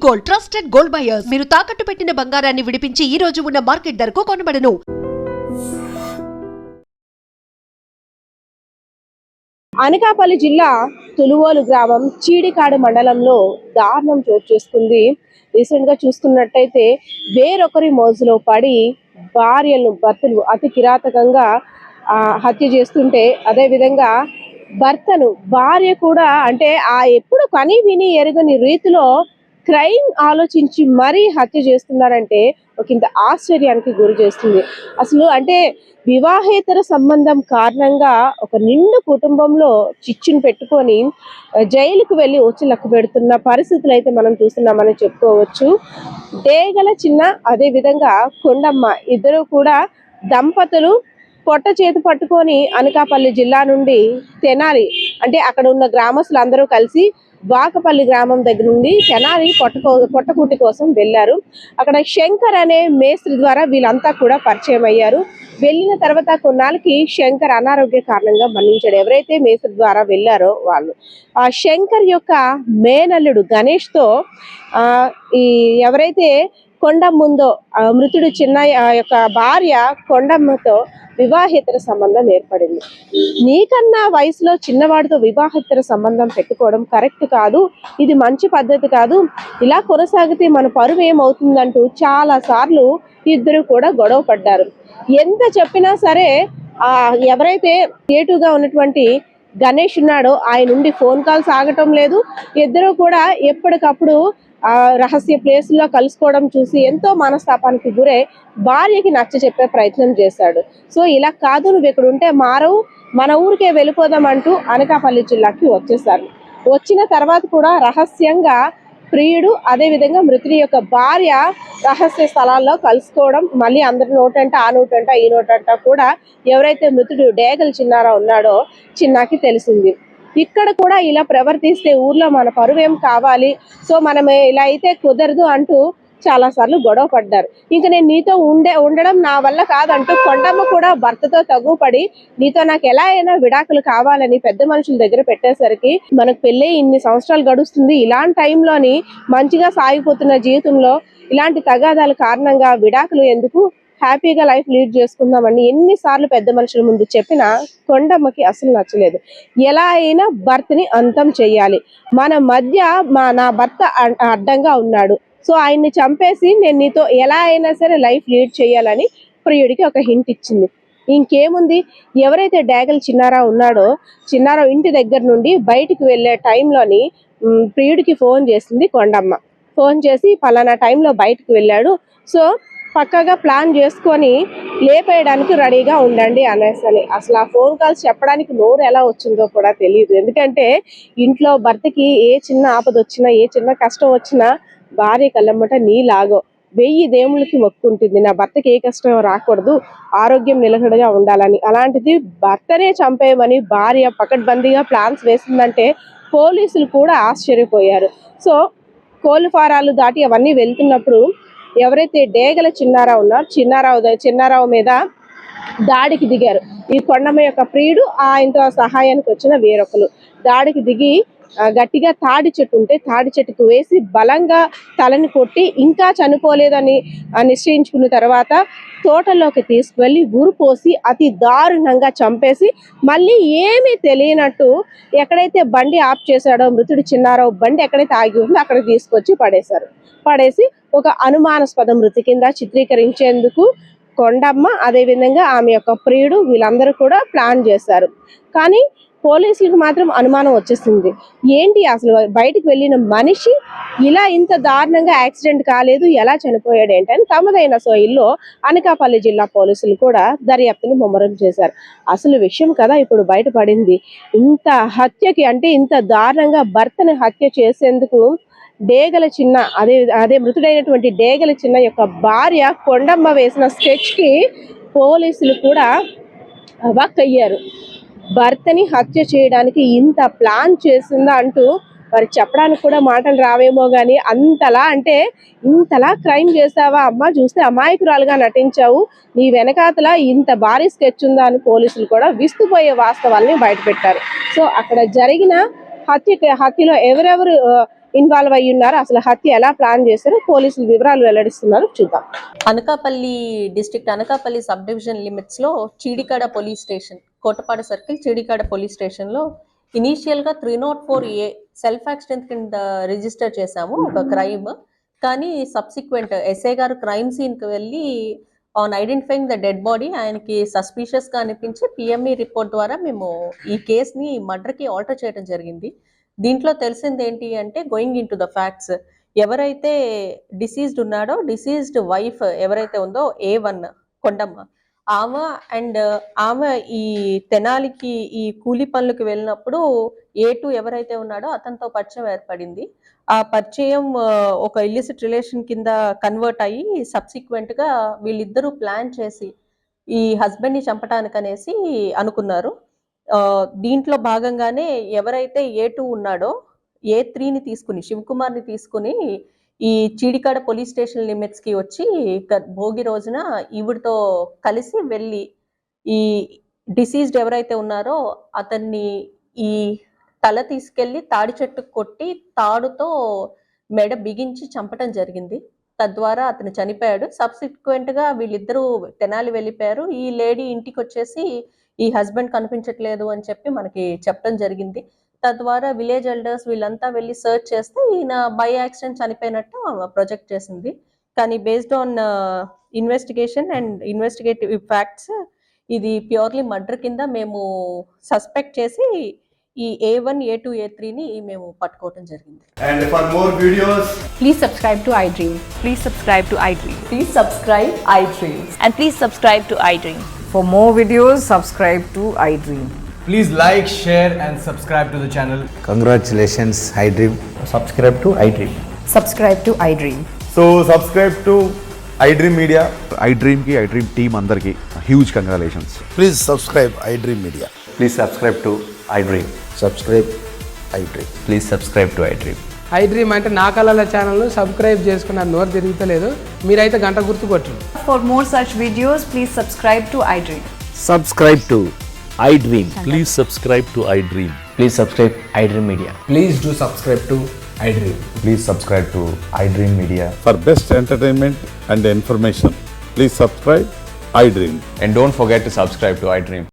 Gold, trusted gold buyers. మీరు తాకట్టు పెట్టిన బంగారాన్ని విడిపించి ఈ రోజు ఉన్న మార్కెట్ ధరకు కొనబడను. అనకాపల్లి జిల్లా తులువోలు గ్రామం చీడికాడు మండలంలో దారుణం చోటు చేసుకుంది. రీసెంట్ గా చూసుకున్నట్టయితే వేరొకరి మోజులో పడి భర్తలు అతి కిరాతకంగా హత్య చేస్తుంటే, అదే విధంగా భర్తను భార్య కూడా అంటే ఎప్పుడు కని విని ఎరుగని రీతిలో క్రైమ్ ఆలోచించి మరీ హత్య చేస్తున్నారంటే ఒకంత ఆశ్చర్యానికి గురి చేస్తుంది. అసలు అంటే వివాహేతర సంబంధం కారణంగా ఒక నిండు కుటుంబంలో చిచ్చును పెట్టుకొని జైలుకు వెళ్ళి వచ్చి లెక్క పెడుతున్న పరిస్థితులు అయితే మనం చూస్తున్నామని చెప్పుకోవచ్చు. డేగల చిన్న అదే విధంగా కొండమ్మ ఇద్దరు కూడా దంపతులు పొట్ట చేతి పట్టుకొని అనకాపల్లి జిల్లా నుండి తెనాలి అంటే అక్కడ ఉన్న గ్రామస్తులు అందరూ కలిసి వాకపల్లి గ్రామం దగ్గర నుండి తెనాలి పొట్టకూటి కోసం వెళ్ళారు. అక్కడ శంకర్ అనే మేస్త్రి ద్వారా వీళ్ళంతా కూడా పరిచయం అయ్యారు. వెళ్ళిన తర్వాత కొన్నాళ్ళకి శంకర్ అనారోగ్య కారణంగా మరణించాడు. ఎవరైతే మేస్త్రి ద్వారా వెళ్ళారో వాళ్ళు ఆ శంకర్ యొక్క మేనల్లుడు గణేష్ తో ఎవరైతే కొండమ్మ ఉందో మృతుడు చిన్న యొక్క భార్య కొండమ్మతో వివాహేతర సంబంధం ఏర్పడింది. నీకన్నా వయసులో చిన్నవాడితో వివాహేతర సంబంధం పెట్టుకోవడం కరెక్ట్ కాదు, ఇది మంచి పద్ధతి కాదు, ఇలా కొనసాగితే మన పరువు ఏమవుతుందంటూ చాలా సార్లు ఇద్దరు కూడా గొడవ పడ్డారు. ఎంత చెప్పినా సరే ఎవరైతే ఏటుగా ఉన్నటువంటి గణేష్ ఉన్నాడో ఆయన నుండి ఫోన్ కాల్స్ ఆగటం లేదు. ఇద్దరు కూడా ఎప్పటికప్పుడు రహస్య ప్లేసుల్లో కలుసుకోవడం చూసి ఎంతో మనస్తాపానికి గురై భార్యకి నచ్చ చెప్పే ప్రయత్నం చేశాడు. సో ఇలా కాదు, నువ్వు ఇక్కడ ఉంటే మారవు, మన ఊరికే వెళ్ళిపోదాం అంటూ అనకాపల్లి జిల్లాకి వచ్చేసారు. వచ్చిన తర్వాత కూడా రహస్యంగా ప్రియుడు అదే విధంగా మృతుడి యొక్క భార్య రహస్య స్థలాల్లో కలుసుకోవడం, మళ్ళీ అందరి నోటంట ఆ నోటంట ఈ నోటంట కూడా ఎవరైతే మృతుడు డేగల చిన్నారావు ఉన్నాడో చిన్నాకి తెలిసింది. ఇక్కడ కూడా ఇలా ప్రవర్తిస్తే ఊర్లో మన పరువేం కావాలి, సో మనం ఇలా అయితే కుదరదు అంటూ చాలా సార్లు గొడవ పడ్డారు. ఇంకా నేను నీతో ఉండడం నా వల్ల కాదంటూ కొండమ్మ కూడా భర్తతో తగుపడి నీతో నాకు ఎలా అయినా విడాకులు కావాలని పెద్ద మనుషుల దగ్గర పెట్టేసరికి మనకు పెళ్ళి ఇన్ని సంవత్సరాలు గడుస్తుంది, ఇలాంటి టైంలోని మంచిగా సాగిపోతున్న జీవితంలో ఇలాంటి తగాదాల కారణంగా విడాకులు ఎందుకు, హ్యాపీగా లైఫ్ లీడ్ చేసుకుందామని ఎన్నిసార్లు పెద్ద మనుషుల ముందు చెప్పినా కొండమ్మకి అసలు నచ్చలేదు. ఎలా అయినా భర్తని అంతం చెయ్యాలి, మన మధ్య నా భర్త అడ్డంగా ఉన్నాడు, సో ఆయన్ని చంపేసి నేను నీతో ఎలా అయినా సరే లైఫ్ లీడ్ చేయాలని ప్రియుడికి ఒక హింట్ ఇచ్చింది. ఇంకేముంది, ఎవరైతే డేగల చిన్నారావు ఉన్నాడో చిన్నారావు ఇంటి దగ్గర నుండి బయటికి వెళ్ళే టైంలోని ప్రియుడికి ఫోన్ చేసింది కొండమ్మ. ఫోన్ చేసి పలానా టైంలో బయటకు వెళ్ళాడు, సో పక్కగా ప్లాన్ చేసుకొని లేపేయడానికి రెడీగా ఉండండి అనేసి. అసలు ఆ ఫోన్ కాల్స్ చెప్పడానికి నోరు ఎలా వచ్చిందో కూడా తెలియదు. ఎందుకంటే ఇంట్లో భర్తకి ఏ చిన్న ఆపద వచ్చినా ఏ చిన్న కష్టం వచ్చినా భార్య కళ్ళమ్మట నీలాగో 1000 దేవుళ్ళకి మొక్కుంటుంది, నా భర్తకి ఏ కష్టం రాకూడదు, ఆరోగ్యం నిలకడగా ఉండాలని. అలాంటిది భర్తనే చంపేయమని భార్య పకడ్బందీగా ప్లాన్స్ వేసిందంటే పోలీసులు కూడా ఆశ్చర్యపోయారు. సో కోళ్ళు ఫారాలు దాటి అవన్నీ వెళ్తున్నప్పుడు ఎవరైతే డేగల చిన్నారావు ఉన్నారో చిన్నారావు మీద దాడికి దిగారు. ఈ కొండమ్మ యొక్క ప్రియుడు ఆయనతో సహాయానికి వచ్చిన వేరొకరు దాడికి దిగి గట్టిగా తాడి చెట్టు ఉంటే తాడి చెట్టుకు వేసి బలంగా తలని కొట్టి ఇంకా చనిపోలేదని నిశ్చయించుకున్న తర్వాత తోటలోకి తీసుకువెళ్ళి ఊరు పోసి అతి దారుణంగా చంపేసి మళ్ళీ ఏమీ తెలియనట్టు ఎక్కడైతే బండి ఆఫ్ చేశాడో మృతుడు చిన్నారావు బండి ఎక్కడైతే ఆగి ఉందో అక్కడ తీసుకొచ్చి పడేసి ఒక అనుమానాస్పద మృతి కింద చిత్రీకరించేందుకు కొండమ్మ అదేవిధంగా ఆమె యొక్క ప్రియుడు వీళ్ళందరూ కూడా ప్లాన్ చేశారు. కానీ పోలీసులకు మాత్రం అనుమానం వచ్చేసింది. ఏంటి అసలు బయటికి వెళ్ళిన మనిషి ఇలా ఇంత దారుణంగా యాక్సిడెంట్ కాలేదు, ఎలా చనిపోయాడు ఏంటని తమదైన సోయిల్లో అనకాపల్లి జిల్లా పోలీసులు కూడా దర్యాప్తును ముమ్మరం చేశారు. అసలు విషయం కదా ఇప్పుడు బయటపడింది. ఇంత హత్యకి అంటే ఇంత దారుణంగా భర్తని హత్య చేసేందుకు డేగల చిన్న అదే మృతుడైనటువంటి డేగల చిన్న యొక్క భార్య కొండమ్మ వేసిన స్కెచ్ కి పోలీసులు కూడా అవాక్ అయ్యారు. భర్తని హత్య చేయడానికి ఇంత ప్లాన్ చేసిందా అంటూ మరి చెప్పడానికి కూడా మాటలు రావేమో కానీ అంతలా అంటే ఇంతలా క్రైమ్ చేసావా అమ్మ, చూస్తే అమాయకురాలుగా నటించావు, నీ వెనకాతల ఇంత భారీ స్కెచ్ ఉందా అని పోలీసులు కూడా విస్తుపోయే వాస్తవాల్ని బయటపెట్టారు. సో అక్కడ జరిగిన హత్యలో ఎవరెవరు ఇన్వాల్వ్ అయ్యి ఉన్నారు, అసలు హత్య ఎలా ప్లాన్ చేశారో పోలీసులు వివరాలు వెల్లడిస్తున్నారు. చూద్దాం. Anakapalli district Anakapalli sub division limits లో Cheedikada police station, Kotapadu circle Cheedikada police station లో ఇనీషియల్ గా 304A సెల్ఫ్ యాక్సిడెంట్ కింద రిజిస్టర్ చేశాము ఒక క్రైమ్. కానీ సబ్సిక్వెంట్ ఎస్ఐ గారు క్రైమ్ సీన్ కి వెళ్ళి on identifying the dead body ఆయనకి సస్పీషియస్ గా అనిపించి పిఎంఈ రిపోర్ట్ ద్వారా మేము ఈ కేసుని మర్డర్ కి ఆల్టర్ చేయడం జరిగింది. దీంట్లో తెలిసింది ఏంటి అంటే, going in to the facts, ఎవరైతే డిసీజ్డ్ ఉన్నాడో డిసీజ్డ్ వైఫ్ ఎవరైతే ఉందో A1 కొండమ్మ, ఆమె అండ్ ఆమె ఈ తెనాలికి ఈ కూలి పనులకు వెళ్ళినప్పుడు A2 ఎవరైతే ఉన్నాడో అతనితో పరిచయం ఏర్పడింది. ఆ పరిచయం ఒక ఇల్లిసిట్ రిలేషన్ కింద కన్వర్ట్ అయ్యి సబ్సిక్వెంట్ గా వీళ్ళిద్దరూ ప్లాన్ చేసి ఈ హస్బెండ్ ని చంపటానికి అనేసి అనుకున్నారు. దీంట్లో భాగంగానే ఎవరైతే A2 ఉన్నాడో A3ని తీసుకుని శివకుమార్ ని తీసుకుని ఈ చీడికాడ పోలీస్ స్టేషన్ లిమిట్స్ కి వచ్చి భోగి రోజున ఈవిడితో కలిసి వెళ్ళి ఈ డిసీజ్డ్ ఎవరైతే ఉన్నారో అతన్ని ఈ తల తీసుకెళ్లి తాడి చెట్టుకు కొట్టి తాడుతో మెడ బిగించి చంపటం జరిగింది. తద్వారా అతను చనిపోయాడు. సబ్సిక్వెంట్ గా వీళ్ళిద్దరూ తెనాలి వెళ్ళిపోయారు. ఈ లేడీ ఇంటికి వచ్చేసి ఈ హస్బెండ్ కనిపించట్లేదు అని చెప్పి మనకి చెప్పడం జరిగింది. తద్వారా విలేజ్ ఎల్డర్స్ వీళ్ళంతా వెళ్ళి సర్చ్ చేస్తే ఈయన బై యాక్సిడెంట్ చనిపోయినట్టు ప్రొజెక్ట్ చేసింది. కానీ based on investigation and investigative facts ఇది ప్యూర్లీ మర్డర్ కింద మేము సస్పెక్ట్ చేసి ఈ A1, A2, A3ని మేము పట్టుకోవడం జరిగింది. And for more videos, Please subscribe to iDream. Please subscribe to iDream. Please subscribe iDream. And please subscribe to iDream. For more videos, subscribe to iDream. please like, share and subscribe to the channel. Congratulations, iDream. subscribe to iDream. Subscribe to iDream. So subscribe to iDream Media. iDream की iDream team अंदर की huge congratulations. Please subscribe iDream Media. Please subscribe to iDream. Subscribe iDream. Please subscribe to iDream. iDream అంటే నా కళల ఛానల్ను subscribe చేసుకున్నారు, నోరు తిరుగుతలేదు. మీరైతే గంట గుర్తు కొట్టండి. For more such videos, please subscribe to iDream. Subscribe to iDream. Please subscribe to iDream. Please subscribe iDream Media. Please do subscribe to iDream. Please subscribe to iDream Media. For best entertainment and information, please subscribe iDream. And don't forget to subscribe to iDream.